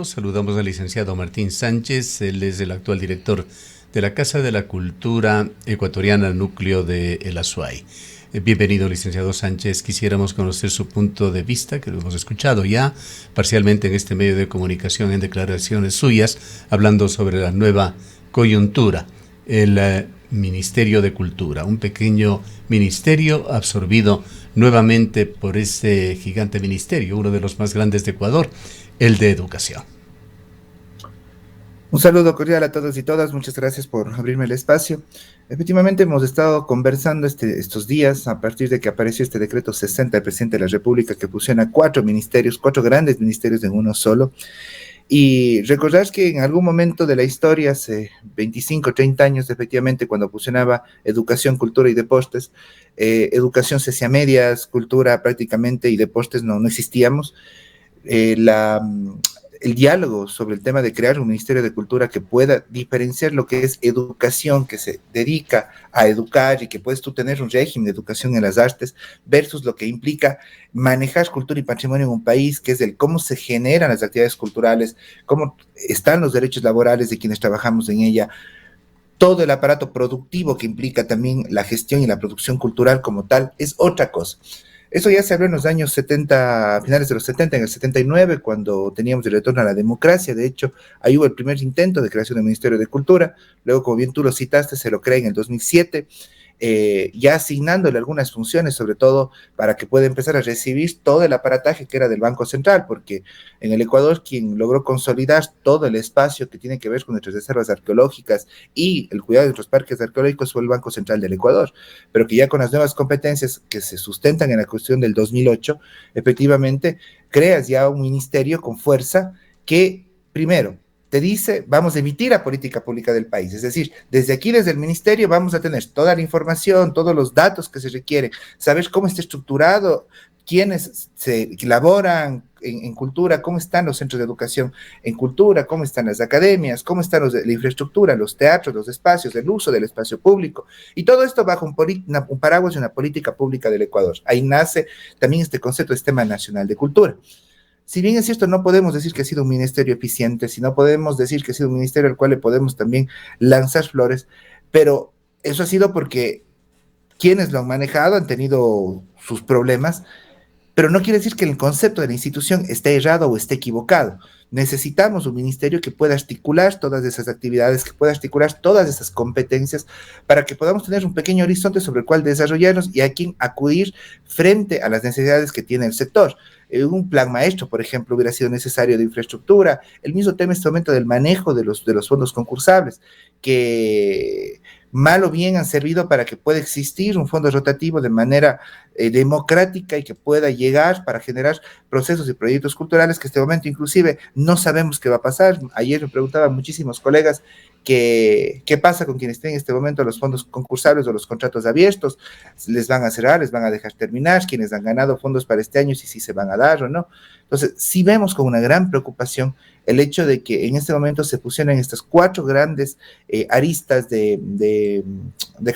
Saludamos al licenciado Martín Sánchez, él es el actual director de la Casa de la Cultura Ecuatoriana, núcleo de El Azuay. Bienvenido, licenciado Sánchez. Quisiéramos conocer su punto de vista, que lo hemos escuchado ya parcialmente en este medio de comunicación en declaraciones suyas, hablando sobre la nueva coyuntura, el Ministerio de Cultura, un pequeño ministerio absorbido nuevamente por ese gigante ministerio, uno de los más grandes de Ecuador, el de Educación. Un saludo cordial a todos y todas, muchas gracias por abrirme el espacio. Efectivamente, hemos estado conversando estos días a partir de que apareció este decreto 60 del presidente de la República que fusiona cuatro ministerios, cuatro grandes ministerios en uno solo. Y recordar que en algún momento de la historia, hace 25, 30 años, efectivamente, cuando fusionaba educación, cultura y deportes, educación se hacía medias, cultura prácticamente y deportes no existíamos. El diálogo sobre el tema de crear un Ministerio de Cultura que pueda diferenciar lo que es educación, que se dedica a educar y que puedes tú tener un régimen de educación en las artes, versus lo que implica manejar cultura y patrimonio en un país, que es el cómo se generan las actividades culturales, cómo están los derechos laborales de quienes trabajamos en ella, todo el aparato productivo que implica también la gestión y la producción cultural como tal, es otra cosa. Eso ya se habló en los años 70, a finales de los 70, en el 79, cuando teníamos el retorno a la democracia. De hecho, ahí hubo el primer intento de creación del Ministerio de Cultura. Luego, como bien tú lo citaste, se lo crea en el 2007, ya asignándole algunas funciones, sobre todo para que pueda empezar a recibir todo el aparataje que era del Banco Central, porque en el Ecuador quien logró consolidar todo el espacio que tiene que ver con nuestras reservas arqueológicas y el cuidado de nuestros parques arqueológicos fue el Banco Central del Ecuador, pero que ya con las nuevas competencias que se sustentan en la cuestión del 2008, efectivamente creas ya un ministerio con fuerza que, primero, te dice, vamos a emitir la política pública del país. Es decir, desde aquí, desde el ministerio, vamos a tener toda la información, todos los datos que se requieren, saber cómo está estructurado, quiénes se elaboran en cultura, cómo están los centros de educación en cultura, cómo están las academias, cómo están la infraestructura, los teatros, los espacios, el uso del espacio público. Y todo esto bajo un paraguas de una política pública del Ecuador. Ahí nace también este concepto de Sistema Nacional de Cultura. Si bien es cierto, no podemos decir que ha sido un ministerio eficiente, si no podemos decir que ha sido un ministerio al cual le podemos también lanzar flores, pero eso ha sido porque quienes lo han manejado han tenido sus problemas, pero no quiere decir que el concepto de la institución esté errado o esté equivocado. Necesitamos un ministerio que pueda articular todas esas actividades, que pueda articular todas esas competencias para que podamos tener un pequeño horizonte sobre el cual desarrollarnos y a quien acudir frente a las necesidades que tiene el sector. Un plan maestro, por ejemplo, hubiera sido necesario de infraestructura, el mismo tema en este momento del manejo de los fondos concursables, que mal o bien han servido para que pueda existir un fondo rotativo de manera democrática y que pueda llegar para generar procesos y proyectos culturales que en este momento inclusive no sabemos qué va a pasar. Ayer me preguntaban muchísimos colegas qué pasa con quienes tienen en este momento los fondos concursables o los contratos abiertos, les van a cerrar, les van a dejar terminar, quienes han ganado fondos para este año, si se van a dar o no. Entonces, sí vemos con una gran preocupación el hecho de que en este momento se pusieran estas cuatro grandes aristas de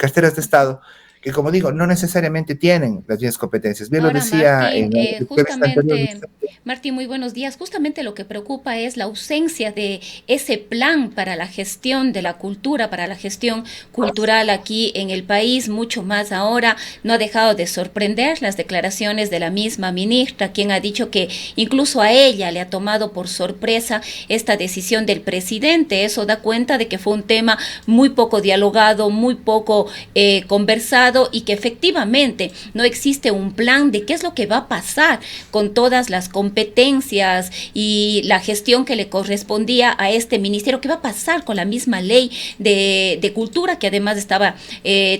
carteras de Estado, que como digo, no necesariamente tienen las mismas competencias. Bien lo Ahora, decía Martín, en la entrevista anterior. Martín, muy buenos días. Justamente lo que preocupa es la ausencia de ese plan para la gestión de la cultura, para la gestión cultural aquí en el país, mucho más ahora. No ha dejado de sorprender las declaraciones de la misma ministra, quien ha dicho que incluso a ella le ha tomado por sorpresa esta decisión del presidente. Eso da cuenta de que fue un tema muy poco dialogado, muy poco conversado y que efectivamente no existe un plan de qué es lo que va a pasar con todas las competencias y la gestión que le correspondía a este ministerio, qué va a pasar con la misma ley de cultura, que además estaba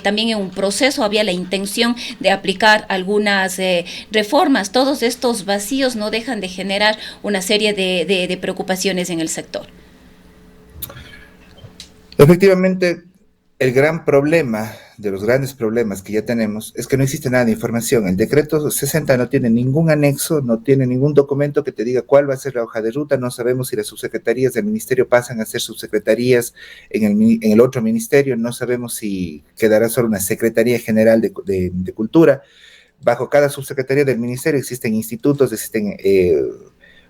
también en un proceso, había la intención de aplicar algunas reformas. Todos estos vacíos no dejan de generar una serie de preocupaciones en el sector. Efectivamente, el gran problema, de los grandes problemas que ya tenemos, es que no existe nada de información. El decreto 60 no tiene ningún anexo, no tiene ningún documento que te diga cuál va a ser la hoja de ruta, no sabemos si las subsecretarías del ministerio pasan a ser subsecretarías en el otro ministerio, no sabemos si quedará solo una Secretaría General de Cultura. Bajo cada subsecretaría del ministerio existen institutos, existen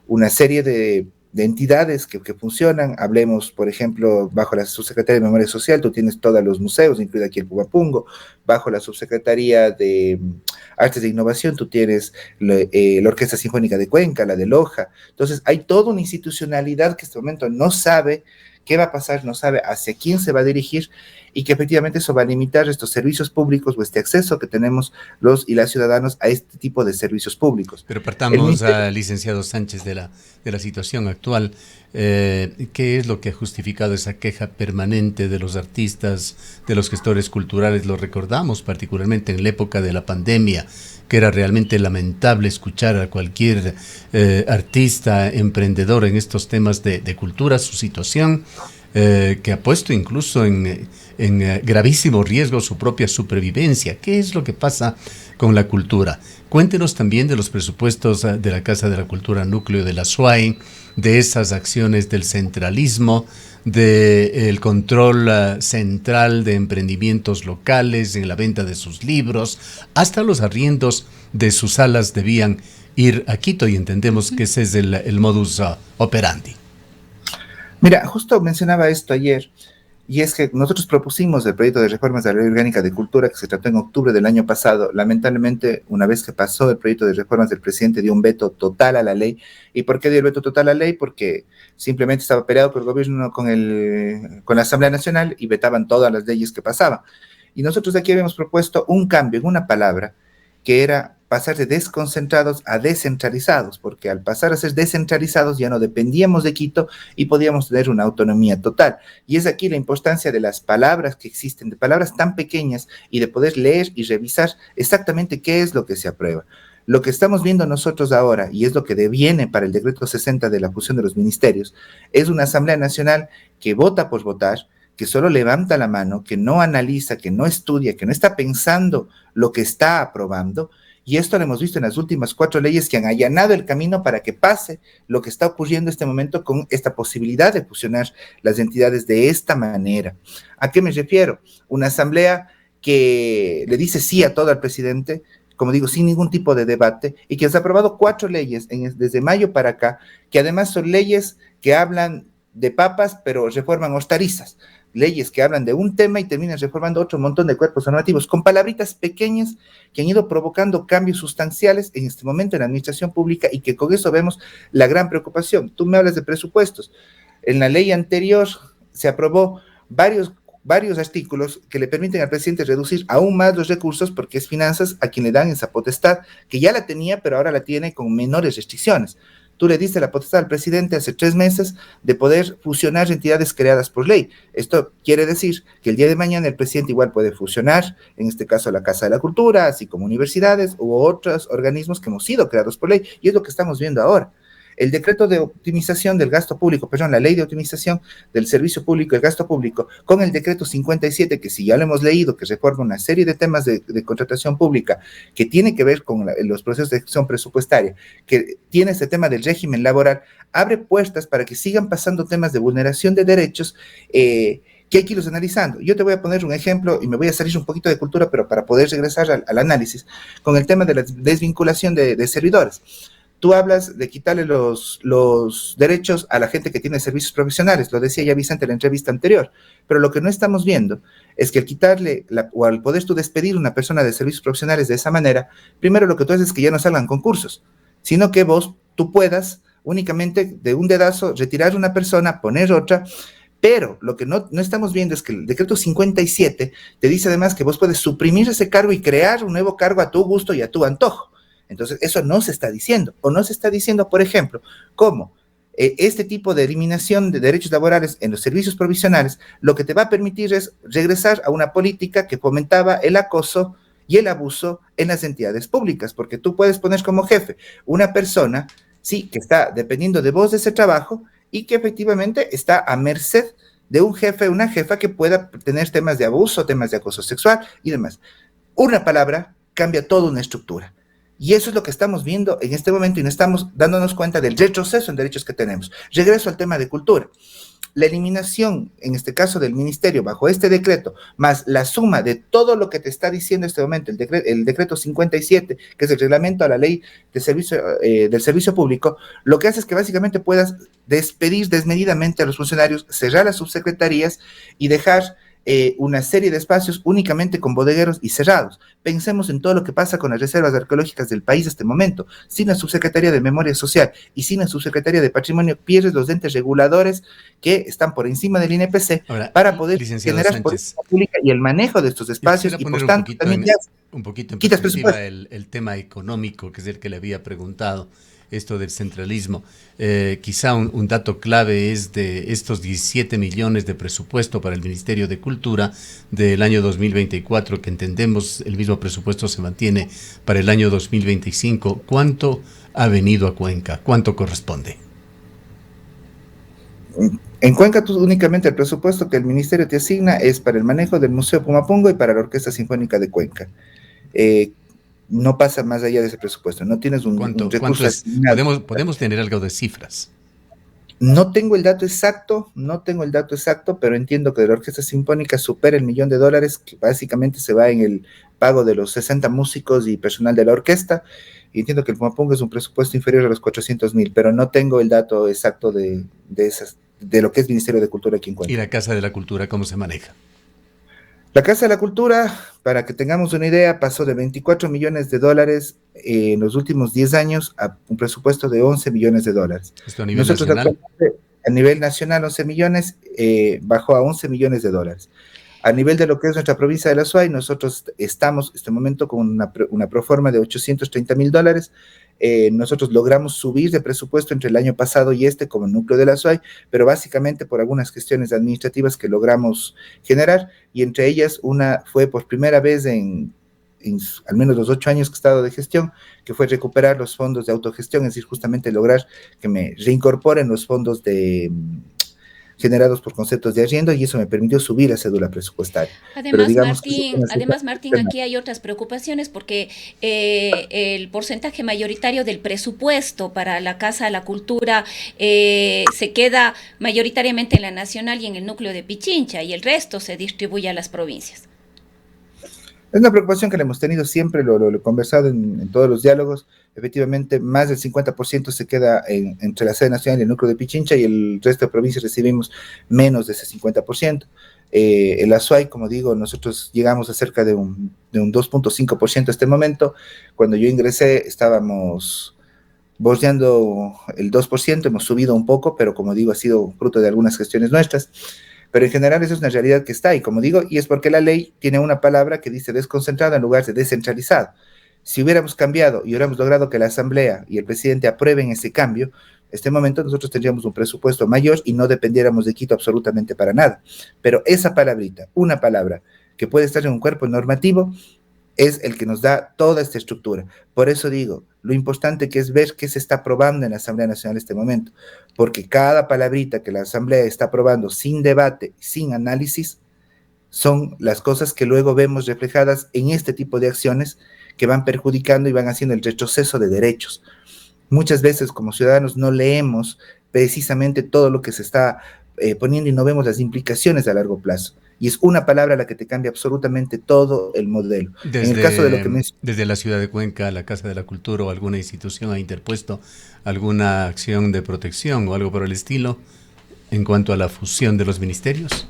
una serie de de entidades que funcionan. Hablemos, por ejemplo, bajo la Subsecretaría de Memoria Social, tú tienes todos los museos, incluido aquí el Pumapungo. Bajo la Subsecretaría de Artes de Innovación, tú tienes la Orquesta Sinfónica de Cuenca, la de Loja. Entonces, hay toda una institucionalidad que en este momento no sabe qué va a pasar, no sabe hacia quién se va a dirigir, y que efectivamente eso va a limitar estos servicios públicos o este acceso que tenemos los y las ciudadanos a este tipo de servicios públicos. Pero partamos, licenciado Sánchez, de la situación actual. ¿Qué es lo que ha justificado esa queja permanente de los artistas, de los gestores culturales? Lo recordamos particularmente en la época de la pandemia, que era realmente lamentable escuchar a cualquier artista, emprendedor en estos temas de cultura, su situación, que ha puesto incluso en gravísimo riesgo su propia supervivencia. ¿Qué es lo que pasa con la cultura? Cuéntenos también de los presupuestos de la Casa de la Cultura Núcleo de la SUAY, de esas acciones del centralismo, del control central de emprendimientos locales, en la venta de sus libros, hasta los arriendos de sus salas debían ir a Quito, y entendemos que ese es el modus operandi. Mira, justo mencionaba esto ayer, y es que nosotros propusimos el proyecto de reformas de la Ley Orgánica de Cultura, que se trató en octubre del año pasado. Lamentablemente, una vez que pasó el proyecto de reformas, del presidente dio un veto total a la ley. ¿Y por qué dio el veto total a la ley? Porque simplemente estaba peleado por el gobierno con la Asamblea Nacional y vetaban todas las leyes que pasaban. Y nosotros aquí habíamos propuesto un cambio en una palabra, que era pasar de desconcentrados a descentralizados, porque al pasar a ser descentralizados ya no dependíamos de Quito y podíamos tener una autonomía total. Y es aquí la importancia de las palabras que existen, de palabras tan pequeñas, y de poder leer y revisar exactamente qué es lo que se aprueba. Lo que estamos viendo nosotros ahora, y es lo que deviene para el decreto 60 de la fusión de los ministerios, es una Asamblea Nacional que vota por votar, que solo levanta la mano, que no analiza, que no estudia, que no está pensando lo que está aprobando. Y esto lo hemos visto en las últimas 4 leyes que han allanado el camino para que pase lo que está ocurriendo en este momento con esta posibilidad de fusionar las entidades de esta manera. ¿A qué me refiero? Una asamblea que le dice sí a todo al presidente, como digo, sin ningún tipo de debate, y que ha aprobado 4 leyes desde mayo para acá, que además son leyes que hablan de papas, pero reforman hortalizas. Leyes que hablan de un tema y terminan reformando otro montón de cuerpos normativos, con palabritas pequeñas que han ido provocando cambios sustanciales en este momento en la administración pública, y que con eso vemos la gran preocupación. Tú me hablas de presupuestos. En la ley anterior se aprobó varios artículos que le permiten al presidente reducir aún más los recursos, porque es finanzas a quien le dan esa potestad, que ya la tenía, pero ahora la tiene con menores restricciones. Tú le diste la potestad al presidente hace 3 meses de poder fusionar entidades creadas por ley. Esto quiere decir que el día de mañana el presidente igual puede fusionar, en este caso la Casa de la Cultura, así como universidades u otros organismos que hemos sido creados por ley, y es lo que estamos viendo ahora. El decreto de optimización del gasto público, perdón, la ley de optimización del servicio público, el gasto público, con el decreto 57, que si ya lo hemos leído, que reforma una serie de temas de contratación pública, que tiene que ver con los procesos de ejecución presupuestaria, que tiene este tema del régimen laboral, abre puertas para que sigan pasando temas de vulneración de derechos, que hay que irlos analizando. Yo te voy a poner un ejemplo, y me voy a salir un poquito de cultura, pero para poder regresar al análisis, con el tema de la desvinculación de servidores. Tú hablas de quitarle los derechos a la gente que tiene servicios profesionales, lo decía ya Vicente en la entrevista anterior, pero lo que no estamos viendo es que al quitarle, o al poder tú despedir a una persona de servicios profesionales de esa manera, primero lo que tú haces es que ya no salgan concursos, sino que tú puedas únicamente de un dedazo retirar una persona, poner otra. Pero lo que no estamos viendo es que el decreto 57 te dice además que vos puedes suprimir ese cargo y crear un nuevo cargo a tu gusto y a tu antojo. Entonces, eso no se está diciendo, o no se está diciendo, por ejemplo, cómo este tipo de eliminación de derechos laborales en los servicios provisionales lo que te va a permitir es regresar a una política que fomentaba el acoso y el abuso en las entidades públicas, porque tú puedes poner como jefe una persona, sí, que está dependiendo de vos de ese trabajo y que efectivamente está a merced de un jefe, una jefa que pueda tener temas de abuso, temas de acoso sexual y demás. Una palabra cambia toda una estructura. Y eso es lo que estamos viendo en este momento, y no estamos dándonos cuenta del retroceso en derechos que tenemos. Regreso al tema de cultura. la eliminación, en este caso del ministerio, bajo este decreto, más la suma de todo lo que te está diciendo en este momento el decreto 57, que es el reglamento a la ley de del servicio público, lo que hace es que básicamente puedas despedir desmedidamente a los funcionarios, cerrar las subsecretarías y dejar una serie de espacios únicamente con bodegueros y cerrados. Pensemos en todo lo que pasa con las reservas arqueológicas del país en este momento. Sin la Subsecretaría de Memoria Social y sin la Subsecretaría de Patrimonio, pierdes los entes reguladores que están por encima del INPC. Ahora, para poder generar política pública y el manejo de estos espacios, y por tanto también ya un poquito en perspectiva el tema económico, que es el que le había preguntado, esto del centralismo. Quizá un dato clave es de estos 17 millones de presupuesto para el Ministerio de Cultura del año 2024, que entendemos el mismo presupuesto se mantiene para el año 2025. ¿Cuánto ha venido a Cuenca? ¿Cuánto corresponde? En Cuenca, tú únicamente el presupuesto que el ministerio te asigna es para el manejo del Museo Pumapungo y para la Orquesta Sinfónica de Cuenca. No pasa más allá de ese presupuesto, no tienes un recurso asignado. ¿Podemos tener algo de cifras? No tengo el dato exacto, pero entiendo que de la Orquesta Sinfónica supera el $1.000.000, que básicamente se va en el pago de los 60 músicos y personal de la orquesta, y entiendo que el Pumapungo es un presupuesto inferior a los 400,000, pero no tengo el dato exacto de lo que es Ministerio de Cultura aquí en Cuenca. ¿Y la Casa de la Cultura cómo se maneja? La Casa de la Cultura, para que tengamos una idea, pasó de $24 millones en los últimos 10 años a un presupuesto de $11 millones. ¿Esto a nivel nacional? A nivel nacional, 11 millones, bajó a $11 millones. A nivel de lo que es nuestra provincia de la Azuay, nosotros estamos en este momento con una proforma de $830,000. Nosotros logramos subir de presupuesto entre el año pasado y como núcleo de la Azuay, pero básicamente por algunas cuestiones administrativas que logramos generar, y entre ellas una fue por primera vez en al menos los 8 años que he estado de gestión, que fue recuperar los fondos de autogestión, es decir, justamente lograr que me reincorporen los fondos generados por conceptos de arriendo, y eso me permitió subir la cédula presupuestaria. Además, Martín, aquí hay otras preocupaciones porque el porcentaje mayoritario del presupuesto para la Casa de la Cultura se queda mayoritariamente en la nacional y en el núcleo de Pichincha, y el resto se distribuye a las provincias. Es una preocupación que le hemos tenido siempre, lo he conversado en todos los diálogos. Efectivamente, más del 50% se queda entre la sede nacional y el núcleo de Pichincha, y el resto de provincias recibimos menos de ese 50%. El Azuay, como digo, nosotros llegamos a cerca de un 2.5% en este momento. Cuando yo ingresé estábamos bordeando el 2%, hemos subido un poco, pero como digo, ha sido fruto de algunas gestiones nuestras. Pero en general eso es una realidad que está, y como digo, y es porque la ley tiene una palabra que dice desconcentrado en lugar de descentralizado. Si hubiéramos cambiado y hubiéramos logrado que la Asamblea y el presidente aprueben ese cambio, en este momento nosotros tendríamos un presupuesto mayor y no dependiéramos de Quito absolutamente para nada. Pero esa palabrita, una palabra que puede estar en un cuerpo normativo, es el que nos da toda esta estructura. Por eso digo, lo importante que es ver qué se está aprobando en la Asamblea Nacional en este momento, porque cada palabrita que la Asamblea está aprobando sin debate, sin análisis, son las cosas que luego vemos reflejadas en este tipo de acciones que van perjudicando y van haciendo el retroceso de derechos. Muchas veces como ciudadanos no leemos precisamente todo lo que se está poniendo y no vemos las implicaciones a largo plazo. Y es una palabra la que te cambia absolutamente todo el modelo. En el caso de lo que desde la ciudad de Cuenca, la Casa de la Cultura o alguna institución ha interpuesto alguna acción de protección o algo por el estilo en cuanto a la fusión de los ministerios.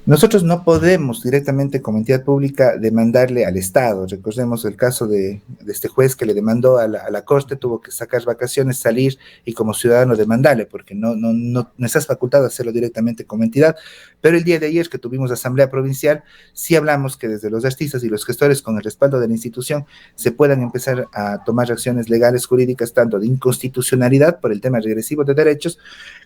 Nosotros no podemos directamente como entidad pública demandarle al Estado. Recordemos el caso de este juez que le demandó a la Corte, tuvo que sacar vacaciones, salir y como ciudadano demandarle, porque no estás facultado a hacerlo directamente como entidad. Pero el día de ayer que tuvimos asamblea provincial, sí hablamos que desde los artistas y los gestores, con el respaldo de la institución, se puedan empezar a tomar acciones legales, jurídicas, tanto de inconstitucionalidad por el tema regresivo de derechos,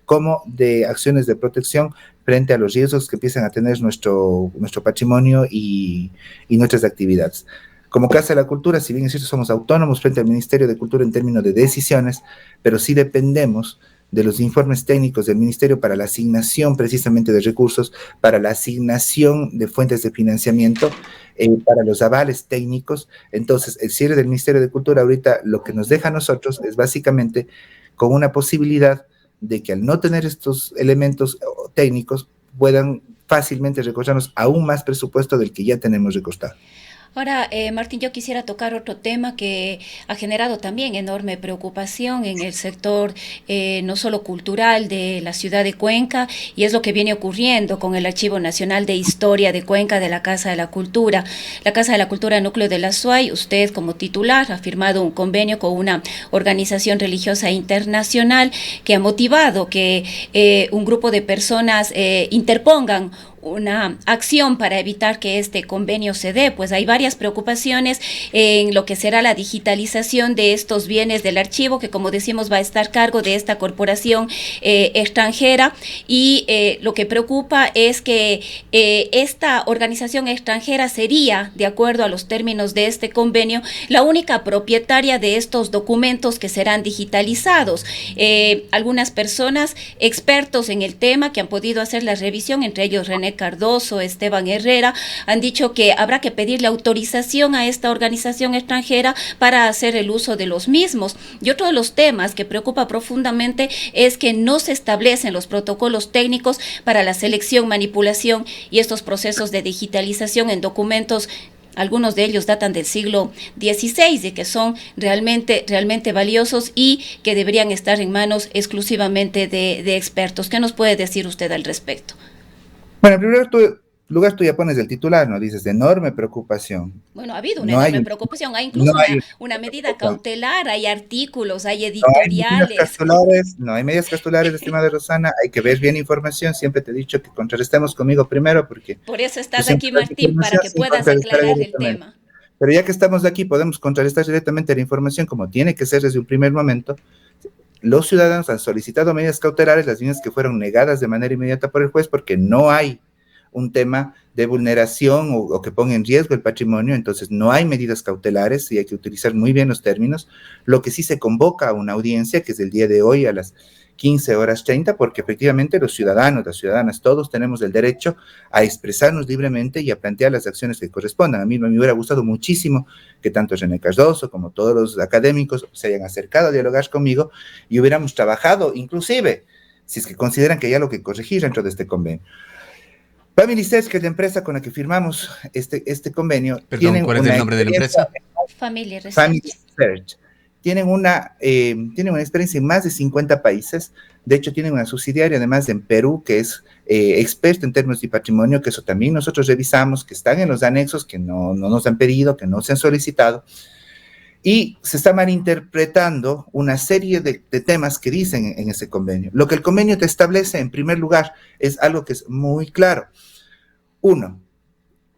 como de acciones de protección frente a los riesgos que empiezan a tener nuestro patrimonio y nuestras actividades. Como Casa de la Cultura, si bien es cierto, somos autónomos frente al Ministerio de Cultura en términos de decisiones, pero sí dependemos de los informes técnicos del Ministerio para la asignación precisamente de recursos, para la asignación de fuentes de financiamiento, para los avales técnicos. Entonces, el cierre del Ministerio de Cultura ahorita lo que nos deja a nosotros es básicamente con una posibilidad de que al no tener estos elementos técnicos puedan fácilmente recortarnos aún más presupuesto del que ya tenemos recostado. Ahora, Martín, yo quisiera tocar otro tema que ha generado también enorme preocupación en el sector no solo cultural de la ciudad de Cuenca, y es lo que viene ocurriendo con el Archivo Nacional de Historia de Cuenca de la Casa de la Cultura. La Casa de la Cultura Núcleo de la SUAY, usted como titular ha firmado un convenio con una organización religiosa internacional que ha motivado que un grupo de personas interpongan una acción para evitar que este convenio se dé. Pues hay varias preocupaciones en lo que será la digitalización de estos bienes del archivo, que como decimos va a estar a cargo de esta corporación extranjera, y lo que preocupa es que esta organización extranjera sería, de acuerdo a los términos de este convenio, la única propietaria de estos documentos que serán digitalizados. Algunas personas expertos en el tema que han podido hacer la revisión, entre ellos René Cardoso, Esteban Herrera, han dicho que habrá que pedirle autorización a esta organización extranjera para hacer el uso de los mismos. Y otro de los temas que preocupa profundamente es que no se establecen los protocolos técnicos para la selección, manipulación y estos procesos de digitalización en documentos. Algunos de ellos datan del siglo XVI y que son realmente valiosos y que deberían estar en manos exclusivamente de expertos. ¿Qué nos puede decir usted al respecto? Bueno, en primer lugar, tú ya pones el titular, ¿no? Dices, de enorme preocupación. Bueno, ha habido una enorme preocupación, hay incluso una medida cautelar, hay artículos, hay editoriales. No hay medidas cautelares, estimada Rosana, hay que ver bien información, siempre te he dicho que contrarrestemos conmigo primero, porque... Por eso estás aquí, Martín, para que puedas aclarar el tema. Pero ya que estamos aquí, podemos contrarrestar directamente la información, como tiene que ser desde un primer momento. Los ciudadanos han solicitado medidas cautelares, las medidas que fueron negadas de manera inmediata por el juez, porque no hay un tema de vulneración o que ponga en riesgo el patrimonio, entonces no hay medidas cautelares y hay que utilizar muy bien los términos. Lo que sí se convoca a una audiencia, que es el día de hoy a las 15:30, porque efectivamente los ciudadanos, las ciudadanas, todos tenemos el derecho a expresarnos libremente y a plantear las acciones que correspondan. A mí me hubiera gustado muchísimo que tanto René Cardoso como todos los académicos se hayan acercado a dialogar conmigo y hubiéramos trabajado, inclusive, si es que consideran que hay algo que corregir dentro de este convenio. Family Search, que es la empresa con la que firmamos este convenio. Perdón, ¿cuál es el nombre de la empresa? Family Research. Family Search. Tienen una experiencia en más de 50 países. De hecho, tienen una subsidiaria, además en Perú, que es experta en términos de patrimonio, que eso también nosotros revisamos, que están en los anexos, que no nos han pedido, que no se han solicitado. Y se está malinterpretando una serie de temas que dicen en ese convenio. Lo que el convenio te establece, en primer lugar, es algo que es muy claro. Uno,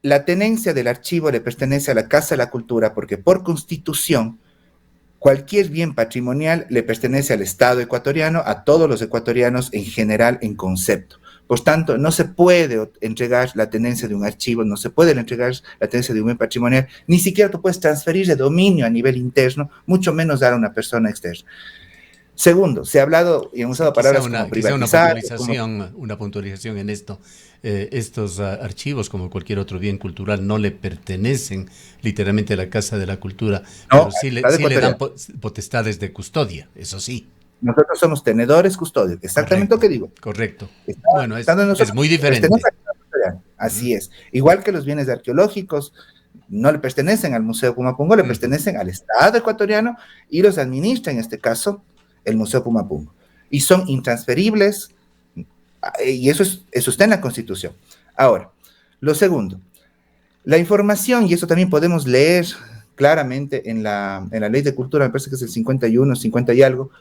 la tenencia del archivo le pertenece a la Casa de la Cultura, porque por constitución, cualquier bien patrimonial le pertenece al Estado ecuatoriano, a todos los ecuatorianos en general, en concepto. Por tanto, no se puede entregar la tenencia de un archivo, no se puede entregar la tenencia de un bien patrimonial, ni siquiera tú puedes transferir de dominio a nivel interno, mucho menos dar a una persona externa. Segundo, se ha hablado y hemos usado palabras como privatizar. Una puntualización en esto. Estos archivos, como cualquier otro bien cultural, no le pertenecen literalmente a la Casa de la Cultura, pero sí le dan potestades de custodia, eso sí. Nosotros somos tenedores custodios, exactamente lo que digo. Correcto. Bueno, es muy diferente. Así es. Igual que los bienes arqueológicos no le pertenecen al Museo Pumapungo, le pertenecen al Estado ecuatoriano y los administra, en este caso, el Museo Pumapungo. Y son intransferibles, y eso está en la Constitución. Ahora, lo segundo, la información, y eso también podemos leer claramente en la Ley de Cultura, me parece que es el 51, 50 y algo,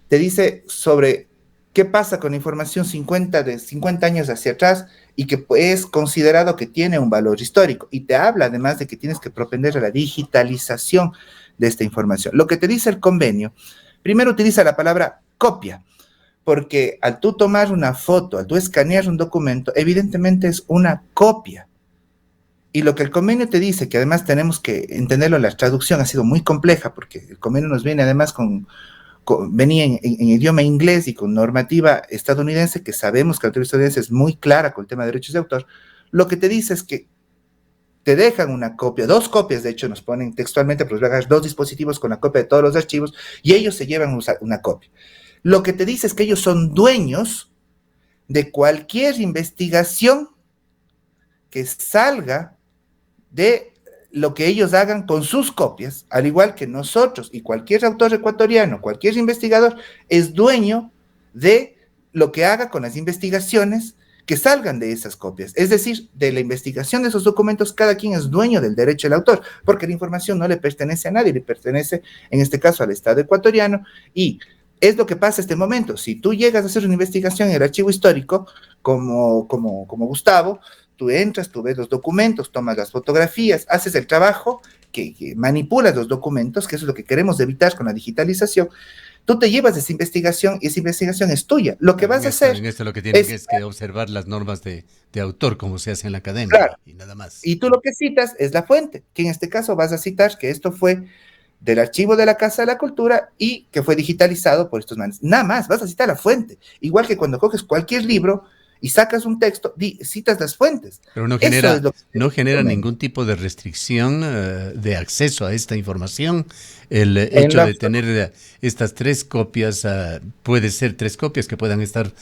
te dice sobre qué pasa con la información de 50 años hacia atrás y que es considerado que tiene un valor histórico. Y te habla además de que tienes que propender a la digitalización de esta información. Lo que te dice el convenio, primero utiliza la palabra copia, porque al tú tomar una foto, al tú escanear un documento, evidentemente es una copia. Y lo que el convenio te dice, que además tenemos que entenderlo, la traducción ha sido muy compleja, porque el convenio nos viene además venía en idioma inglés y con normativa estadounidense, que sabemos que la normativa estadounidense es muy clara con el tema de derechos de autor. Lo que te dice es que te dejan una copia, 2 copias, de hecho nos ponen textualmente, pues hagas 2 dispositivos con la copia de todos los archivos y ellos se llevan una copia. lo que te dice es que ellos son dueños de cualquier investigación que salga de lo que ellos hagan con sus copias, al igual que nosotros y cualquier autor ecuatoriano, cualquier investigador, es dueño de lo que haga con las investigaciones que salgan de esas copias. Es decir, de la investigación de esos documentos, cada quien es dueño del derecho del autor, porque la información no le pertenece a nadie, le pertenece, en este caso, al Estado ecuatoriano, y es lo que pasa en este momento. Si tú llegas a hacer una investigación en el archivo histórico, como Gustavo, tú entras, tú ves los documentos, tomas las fotografías, haces el trabajo, que manipulas los documentos, que eso es lo que queremos evitar con la digitalización. Tú te llevas esa investigación y esa investigación es tuya. Lo que vas a hacer... En esto lo que tienes es que observar las normas de autor, como se hace en la academia, claro, y nada más. Y tú lo que citas es la fuente, que en este caso vas a citar que esto fue del archivo de la Casa de la Cultura y que fue digitalizado por estos manes. Nada más, vas a citar la fuente. Igual que cuando coges cualquier libro y sacas un texto, citas las fuentes. Pero no genera ningún tipo de restricción de acceso a esta información. El hecho de tener estas 3 copias, puede ser 3 copias que puedan estar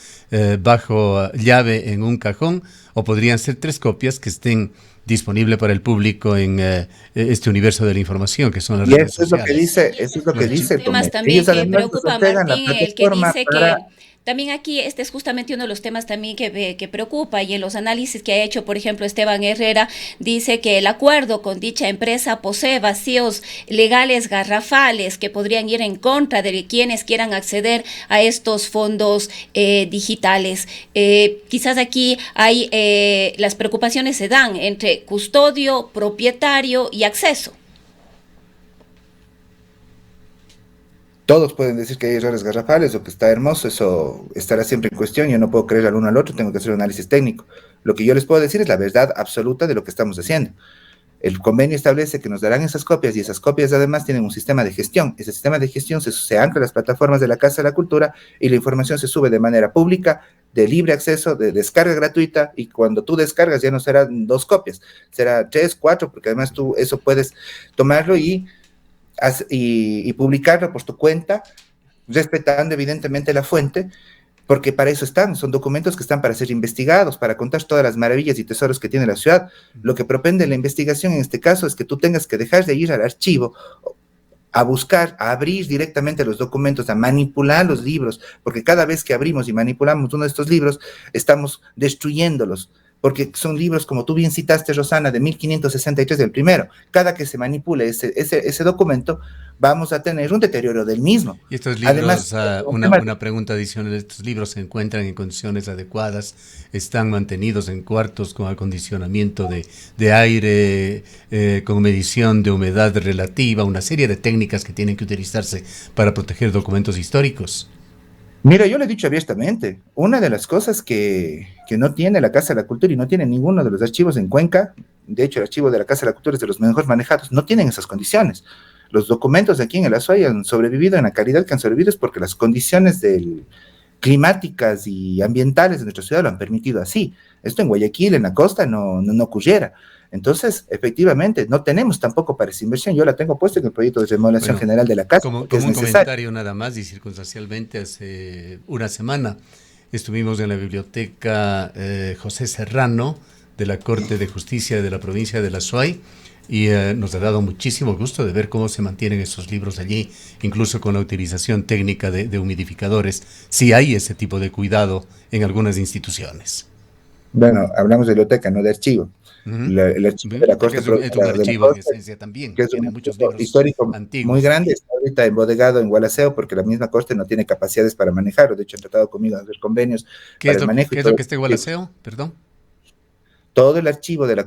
bajo llave en un cajón, o podrían ser 3 copias que estén disponibles para el público en este universo de la información, que son las redes sociales. Eso es lo que dice el temas también que preocupa, Martín, el que dice que también aquí este es justamente uno de los temas también que preocupa, y en los análisis que ha hecho, por ejemplo, Esteban Herrera, dice que el acuerdo con dicha empresa posee vacíos legales garrafales que podrían ir en contra de quienes quieran acceder a estos fondos digitales. Quizás aquí hay las preocupaciones se dan entre custodio, propietario y acceso. Todos pueden decir que hay errores garrafales o que está hermoso, eso estará siempre en cuestión. Yo no puedo creer al uno al otro, tengo que hacer un análisis técnico. Lo que yo les puedo decir es la verdad absoluta de lo que estamos haciendo. El convenio establece que nos darán esas copias, y esas copias además tienen un sistema de gestión. Ese sistema de gestión se ancla en las plataformas de la Casa de la Cultura, y la información se sube de manera pública, de libre acceso, de descarga gratuita, y cuando tú descargas ya no serán 2 copias, será 3, 4, porque además tú eso puedes tomarlo y publicarlo por tu cuenta, respetando evidentemente la fuente, porque para eso son documentos que están para ser investigados, para contar todas las maravillas y tesoros que tiene la ciudad. Lo que propende la investigación en este caso es que tú tengas que dejar de ir al archivo a buscar, a abrir directamente los documentos, a manipular los libros, porque cada vez que abrimos y manipulamos uno de estos libros, estamos destruyéndolos, porque son libros, como tú bien citaste, Rosana, de 1563 del primero. Cada que se manipule ese documento, vamos a tener un deterioro del mismo. Y estos libros, además, una pregunta adicional, ¿estos libros se encuentran en condiciones adecuadas? ¿Están mantenidos en cuartos con acondicionamiento de aire, con medición de humedad relativa, una serie de técnicas que tienen que utilizarse para proteger documentos históricos? Mira, yo le he dicho abiertamente, una de las cosas que no tiene la Casa de la Cultura y no tiene ninguno de los archivos en Cuenca, de hecho el archivo de la Casa de la Cultura es de los mejor manejados, no tienen esas condiciones. Los documentos aquí en el Azuay han sobrevivido en la calidad que han sobrevivido es porque las condiciones climáticas y ambientales de nuestra ciudad lo han permitido así. Esto en Guayaquil, en la costa, no ocurriera. Entonces, efectivamente, no tenemos tampoco para esa inversión. Yo la tengo puesta en el proyecto de remodelación general de la casa. Como un comentario nada más, y circunstancialmente, hace una semana estuvimos en la biblioteca José Serrano de la Corte de Justicia de la provincia de la Azuay, y nos ha dado muchísimo gusto de ver cómo se mantienen esos libros allí, incluso con la utilización técnica de humidificadores. Sí hay ese tipo de cuidado en algunas instituciones. Bueno, hablamos de biblioteca, no de archivo. El archivo de la Corte es un archivo de esencia también, que es tiene muchos libros histórico antiguos. Muy grande, está ahorita embodegado en Gualaceo porque la misma Corte no tiene capacidades para manejarlo. De hecho, han tratado conmigo de hacer convenios para el manejo. ¿Qué es lo que está en Gualaceo? Perdón. Todo el archivo de la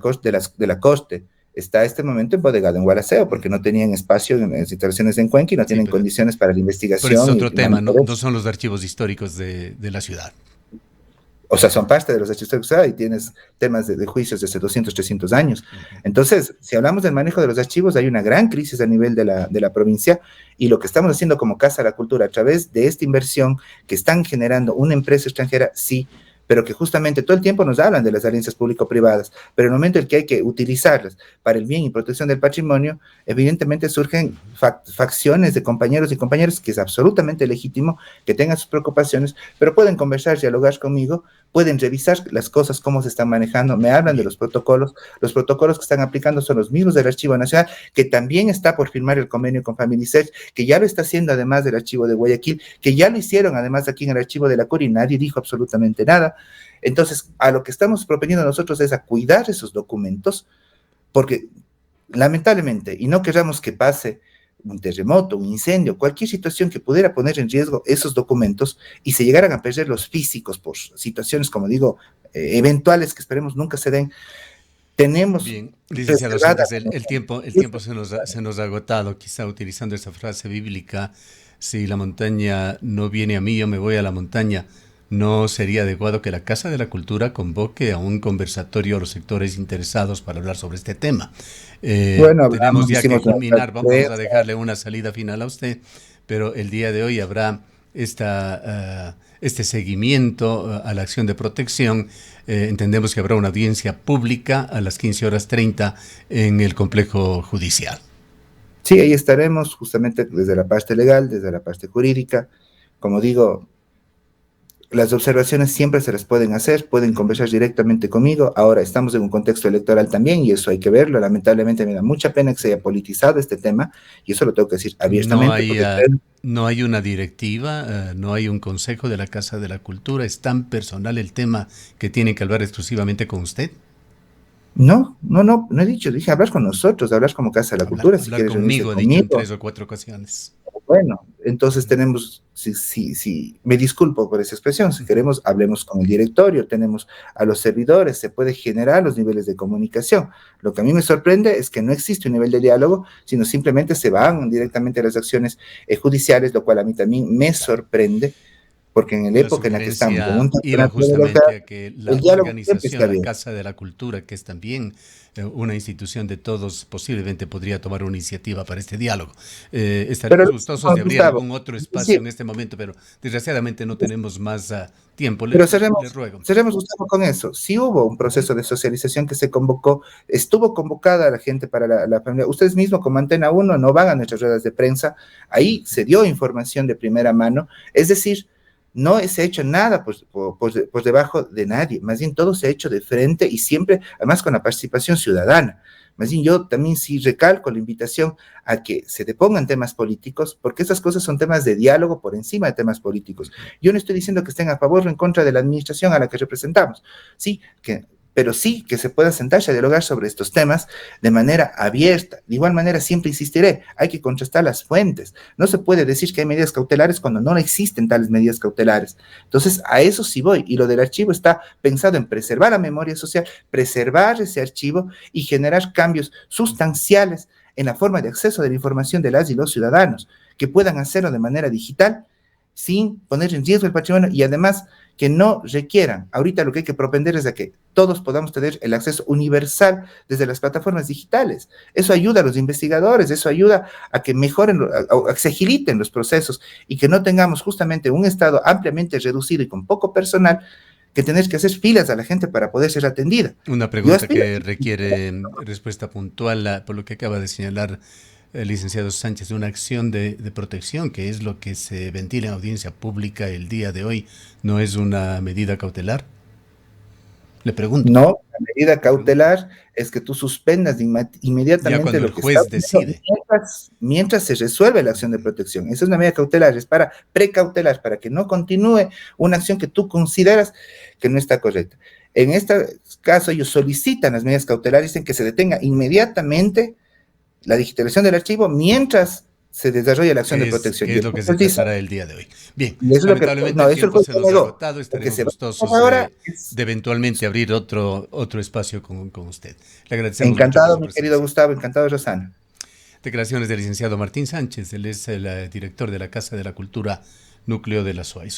Corte está a este momento embodegado en Gualaceo porque no tenían espacio en las instalaciones en Cuenca y no tienen condiciones para la investigación. Pero es otro tema, no son los archivos históricos de la ciudad. O sea, son parte de los archivos históricos y tienes temas de juicios de hace 200, 300 años. Entonces, si hablamos del manejo de los archivos, hay una gran crisis a nivel de la provincia, y lo que estamos haciendo como Casa de la Cultura a través de esta inversión que están generando una empresa extranjera, sí, pero que justamente todo el tiempo nos hablan de las alianzas público-privadas, pero en el momento en que hay que utilizarlas para el bien y protección del patrimonio, evidentemente surgen facciones de compañeros y compañeras, que es absolutamente legítimo que tengan sus preocupaciones, pero pueden conversar, dialogar conmigo, pueden revisar las cosas, cómo se están manejando, me hablan de los protocolos que están aplicando son los mismos del Archivo Nacional, que también está por firmar el convenio con Familicech, que ya lo está haciendo además del Archivo de Guayaquil, que ya lo hicieron además aquí en el Archivo de la CURI, nadie dijo absolutamente nada. Entonces, a lo que estamos proponiendo nosotros es a cuidar esos documentos, porque lamentablemente, y no queramos que pase un terremoto, un incendio, cualquier situación que pudiera poner en riesgo esos documentos y se llegaran a perder los físicos por situaciones, como digo, eventuales que esperemos nunca se den, tenemos... Bien, licenciado Sánchez, el tiempo se nos ha agotado, quizá utilizando esa frase bíblica, si la montaña no viene a mí, yo me voy a la montaña. ¿No sería adecuado que la Casa de la Cultura convoque a un conversatorio a los sectores interesados para hablar sobre este tema? Bueno, tenemos ya que culminar, vamos a dejarle una salida final a usted, pero el día de hoy habrá este seguimiento a la acción de protección. Entendemos que habrá una audiencia pública a las 15:30 en el complejo judicial. Sí, ahí estaremos justamente desde la parte legal, desde la parte jurídica. Como digo, las observaciones siempre se las pueden hacer, pueden conversar directamente conmigo. Ahora estamos en un contexto electoral también y eso hay que verlo. Lamentablemente me da mucha pena que se haya politizado este tema y eso lo tengo que decir abiertamente. No hay una directiva, no hay un consejo de la Casa de la Cultura. ¿Es tan personal el tema que tienen que hablar exclusivamente con usted? No he dicho, dije hablar con nosotros, hablar como Casa de la Cultura. Hablar conmigo, he dicho en 3 o 4 ocasiones. Bueno, entonces tenemos, sí, me disculpo por esa expresión, si queremos, hablemos con el directorio, tenemos a los servidores, se puede generar los niveles de comunicación. Lo que a mí me sorprende es que no existe un nivel de diálogo, sino simplemente se van directamente a las acciones judiciales, lo cual a mí también me sorprende, porque en la época en la que estamos, iba justamente a que la organización, la Casa de la Cultura, que es también una institución de todos, posiblemente podría tomar una iniciativa para este diálogo. Estaremos gustosos de abrir algún otro espacio en este momento, pero desgraciadamente no tenemos más tiempo. Pero seremos Gustavo con eso. Sí hubo un proceso de socialización que se convocó, estuvo convocada la gente para la familia. Ustedes mismos como Antena 1 no van a nuestras ruedas de prensa, ahí se dio información de primera mano, es decir, no se ha hecho nada por debajo de nadie, más bien todo se ha hecho de frente y siempre, además con la participación ciudadana. Más bien yo también sí recalco la invitación a que se depongan temas políticos, porque esas cosas son temas de diálogo por encima de temas políticos. Yo no estoy diciendo que estén a favor o en contra de la administración a la que representamos, sí, pero sí que se pueda sentarse a dialogar sobre estos temas de manera abierta. De igual manera, siempre insistiré, hay que contrastar las fuentes. No se puede decir que hay medidas cautelares cuando no existen tales medidas cautelares. Entonces, a eso sí voy. Y lo del archivo está pensado en preservar la memoria social, preservar ese archivo y generar cambios sustanciales en la forma de acceso de la información de las y los ciudadanos, que puedan hacerlo de manera digital, sin poner en riesgo el patrimonio y además que no requieran. Ahorita lo que hay que propender es a que todos podamos tener el acceso universal desde las plataformas digitales. Eso ayuda a los investigadores, eso ayuda a que mejoren, a que se agiliten los procesos y que no tengamos justamente un estado ampliamente reducido y con poco personal que tener que hacer filas a la gente para poder ser atendida. Una pregunta que requiere respuesta puntual por lo que acaba de señalar el licenciado Sánchez, una acción de protección, que es lo que se ventila en audiencia pública el día de hoy, ¿no es una medida cautelar? Le pregunto. No, la medida cautelar es que tú suspendas inmediatamente cuando lo el que juez decide. Mientras se resuelve la acción de protección. Esa es una medida cautelar, es para precautelar, para que no continúe una acción que tú consideras que no está correcta. En este caso, ellos solicitan las medidas cautelares, dicen que se detenga inmediatamente la digitalización del archivo mientras se desarrolla la acción de protección. Es lo que se tratará el día de hoy. Bien, lamentablemente el tiempo se nos ha agotado, estaremos gustosos de eventualmente abrir otro espacio con usted. Le agradecemos. Encantado, mi querido Gustavo, encantado, Rosana. Declaraciones del licenciado Martín Sánchez, él es el director de la Casa de la Cultura Núcleo de la SUAY.